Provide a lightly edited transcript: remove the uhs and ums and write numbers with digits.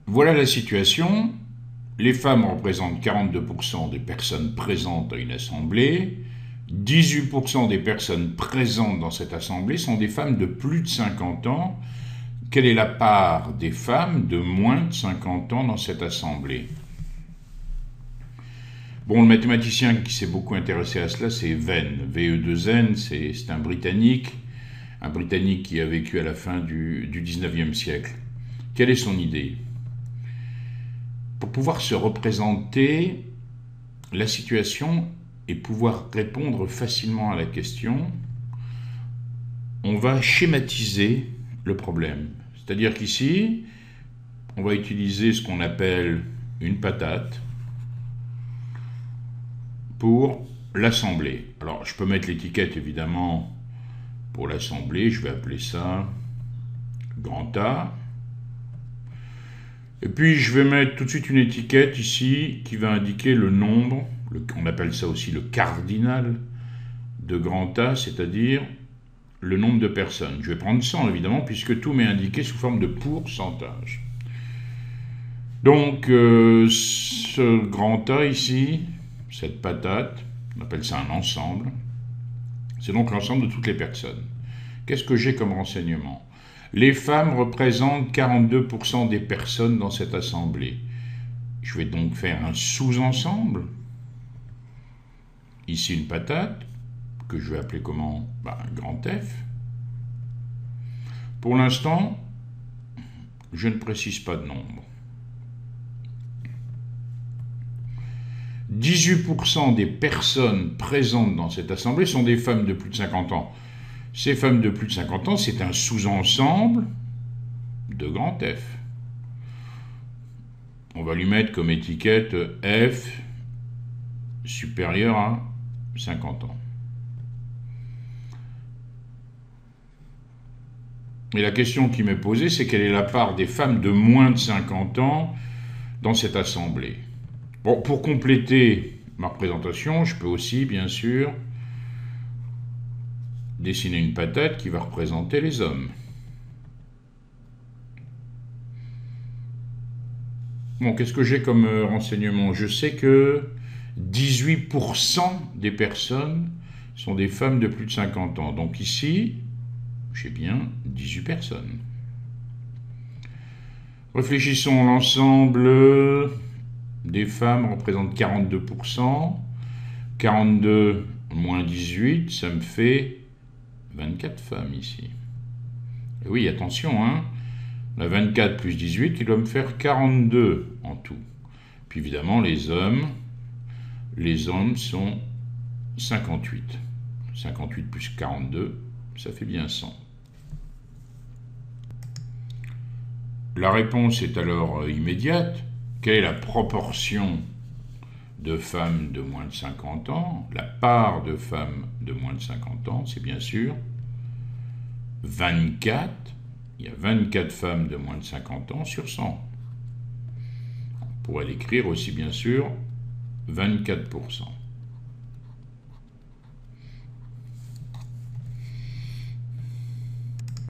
Voilà la situation. Les femmes représentent 42% des personnes présentes à une assemblée. 18% des personnes présentes dans cette assemblée sont des femmes de plus de 50 ans. Quelle est la part des femmes de moins de 50 ans dans cette assemblée? Bon, le mathématicien qui s'est beaucoup intéressé à cela, c'est Venn. VE2N, c'est un Britannique qui a vécu à la fin du 19e siècle. Quelle est son idée? Pour pouvoir se représenter la situation et pouvoir répondre facilement à la question, on va schématiser le problème. C'est-à-dire qu'ici, on va utiliser ce qu'on appelle une patate pour l'assemblée. Alors, je peux mettre l'étiquette évidemment pour l'assemblée, je vais appeler ça grand A. Et puis je vais mettre tout de suite une étiquette ici qui va indiquer le nombre, on appelle ça aussi le cardinal de grand A, c'est-à-dire le nombre de personnes. Je vais prendre 100 évidemment puisque tout m'est indiqué sous forme de pourcentage. Donc ce grand A ici, cette patate, on appelle ça un ensemble, c'est donc l'ensemble de toutes les personnes. Qu'est-ce que j'ai comme renseignement? Les femmes représentent 42% des personnes dans cette assemblée. Je vais donc faire un sous-ensemble. Ici une patate, que je vais appeler comment? Un grand F. Pour l'instant, je ne précise pas de nombre. 18% des personnes présentes dans cette assemblée sont des femmes de plus de 50 ans. Ces femmes de plus de 50 ans, c'est un sous-ensemble de grand F. On va lui mettre comme étiquette F supérieur à 50 ans. Et la question qui m'est posée, c'est quelle est la part des femmes de moins de 50 ans dans cette assemblée? Bon, pour compléter ma représentation, je peux aussi, bien sûr, dessiner une patate qui va représenter les hommes. Bon, qu'est-ce que j'ai comme renseignement? Je sais que 18% des personnes sont des femmes de plus de 50 ans. Donc ici, j'ai bien 18 personnes. Réfléchissons, l'ensemble des femmes représente 42%. 42 moins 18, ça me fait 24 femmes ici. Et oui, attention, hein, la 24 plus 18 qui doit me faire 42 en tout. Puis évidemment, les hommes sont 58. 58 plus 42, ça fait bien 100. La réponse est alors immédiate. Quelle est la proportion de femmes de moins de 50 ans? La part de femmes de moins de 50 ans, c'est bien sûr 24. Il y a 24 femmes de moins de 50 ans sur 100. On pourrait l'écrire aussi bien sûr 24%.